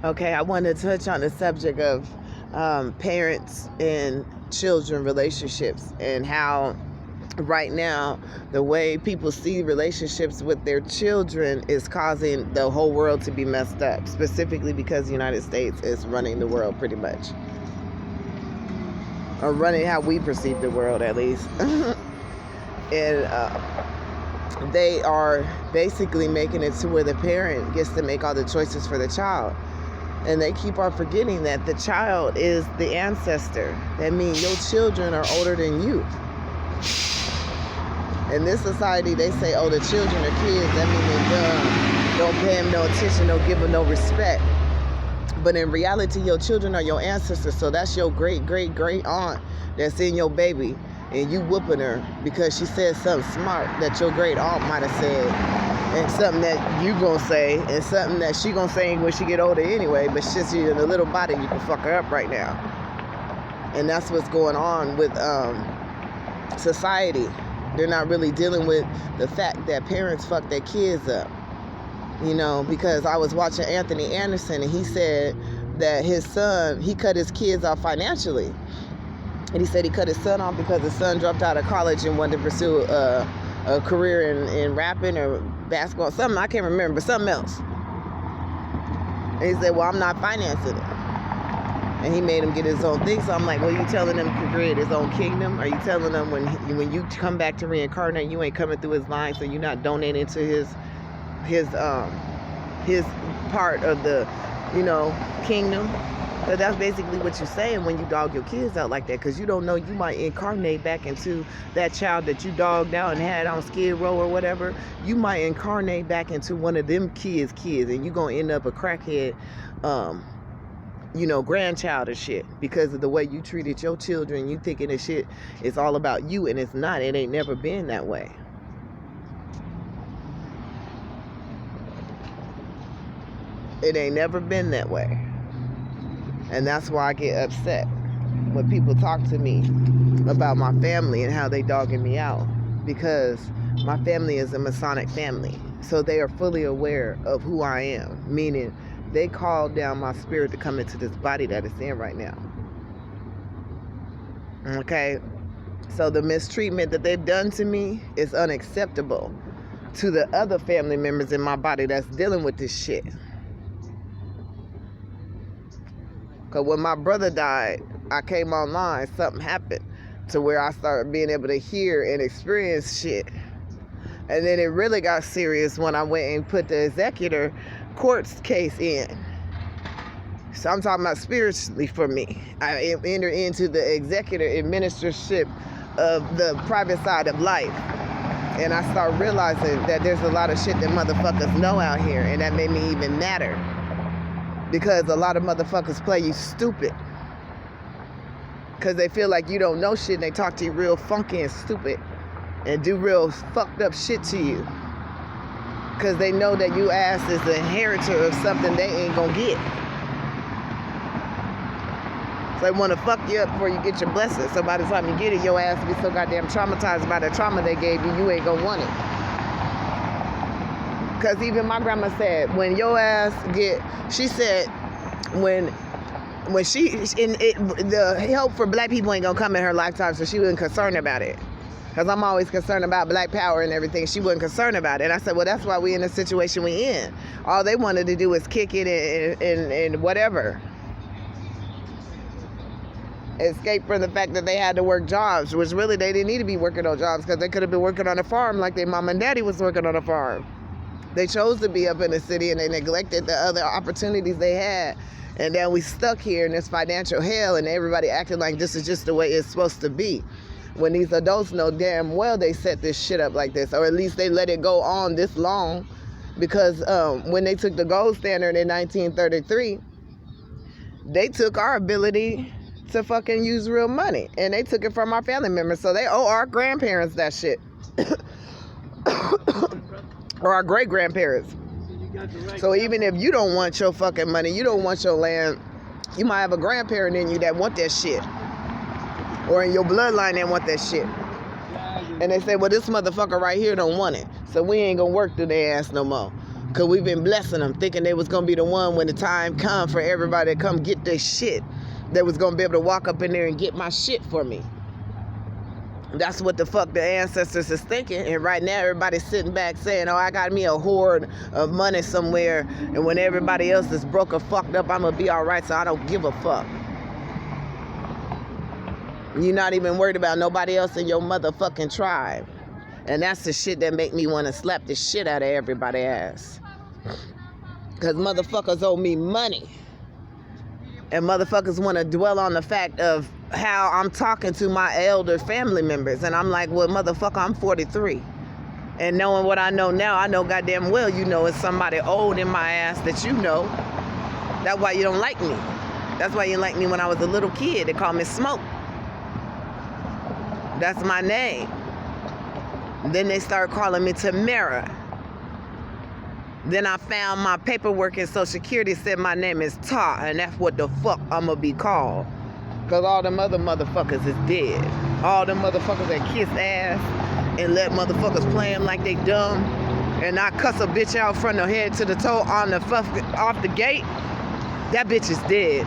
Okay, I want to touch on the subject of parents and children relationships, and how right now the way people see relationships with their children is causing the whole world to be messed up, specifically because the United States is running the world pretty much, or running how we perceive the world at least. And they are basically making it to where the parent gets to make all the choices for the child. And they keep on forgetting that the child is the ancestor. That means your children are older than you. In this society, they say, oh, the children are kids. That means they're dumb. Don't pay them no attention. Don't give them no respect. But in reality, your children are your ancestors. So that's your great, great, great aunt that's in your baby. And you whooping her because she said something smart that your great aunt might have said. And something that you gonna say, and something that she gonna say when she get older anyway, but since she's in a little body, you can fuck her up right now. And that's what's going on with society. They're not really dealing with the fact that parents fuck their kids up. You know, because I was watching Anthony Anderson, and he said that his son, he cut his kids off financially. And he said he cut his son off because his son dropped out of college and wanted to pursue a career in rapping or basketball, something, I can't remember, but something else. And he said, well, I'm not financing it. And he made him get his own thing. So I'm like, well, you telling him to create his own kingdom? Are you telling him when you come back to reincarnate, you ain't coming through his line, so you're not donating to his part of the, kingdom? So that's basically what you're saying when you dog your kids out like that, because you don't know, you might incarnate back into that child that you dogged out and had on Skid Row or whatever. You might incarnate back into one of them kids, and you're going to end up a crackhead, grandchild or shit, because of the way you treated your children. You thinking this shit is all about you, and it's not. It ain't never been that way. It ain't never been that way. And that's why I get upset when people talk to me about my family and how they dogging me out, because my family is a Masonic family. So they are fully aware of who I am, meaning they called down my spirit to come into this body that it's in right now. Okay? So the mistreatment that they've done to me is unacceptable to the other family members in my body that's dealing with this shit. Because when my brother died, I came online, something happened to where I started being able to hear and experience shit. And then it really got serious when I went and put the executor court's case in. So I'm talking about spiritually for me. I entered into the executor administratorship of the private side of life. And I started realizing that there's a lot of shit that motherfuckers know out here, and that made me even madder. Because a lot of motherfuckers play you stupid. Because they feel like you don't know shit, and they talk to you real funky and stupid and do real fucked up shit to you. Because they know that you ass is the inheritor of something they ain't gonna get. So they want to fuck you up before you get your blessing. So by the time you get it, your ass be so goddamn traumatized by the trauma they gave you, you ain't gonna want it. Because even my grandma said, when your ass she said, when the help for black people ain't gonna come in her lifetime, so she wasn't concerned about it. Because I'm always concerned about black power and everything. She wasn't concerned about it. And I said, well, that's why we in the situation we in. All they wanted to do was kick it and whatever. Escape from the fact that they had to work jobs, which really they didn't need to be working on jobs, because they could have been working on a farm like their mom and daddy was working on a farm. They chose to be up in the city, and they neglected the other opportunities they had. And then we stuck here in this financial hell, and everybody acting like this is just the way it's supposed to be. When these adults know damn well they set this shit up like this, or at least they let it go on this long. Because when they took the gold standard in 1933, they took our ability to fucking use real money. And they took it from our family members. So they owe our grandparents that shit. Or our great-grandparents. So even if you don't want your fucking money, you don't want your land, you might have a grandparent in you that want that shit. Or in your bloodline that want that shit. And they say, well, this motherfucker right here don't want it. So we ain't gonna work through their ass no more. Because we've been blessing them, thinking they was going to be the one when the time come for everybody to come get their shit. They was going to be able to walk up in there and get my shit for me. That's what the fuck the ancestors is thinking. And right now everybody's sitting back saying, oh, I got me a hoard of money somewhere, and when everybody else is broke or fucked up, I'm gonna be all right, so I don't give a fuck. You're not even worried about nobody else in your motherfucking tribe. And that's the shit that make me want to slap the shit out of everybody's ass. Because motherfuckers owe me money. And motherfuckers want to dwell on the fact of how I'm talking to my elder family members. And I'm like, well, motherfucker, I'm 43. And knowing what I know now, I know goddamn well you know it's somebody old in my ass that you know. That's why you don't like me. That's why you didn't like me when I was a little kid. They called me Smoke. That's my name. Then they started calling me Tamara. Then I found my paperwork in Social Security said my name is Ta, and that's what the fuck I'm gonna be called. Because all them other motherfuckers is dead. All them motherfuckers that kiss ass and let motherfuckers play them like they dumb, and I cuss a bitch out from the head to the toe on the fuck off the gate, that bitch is dead.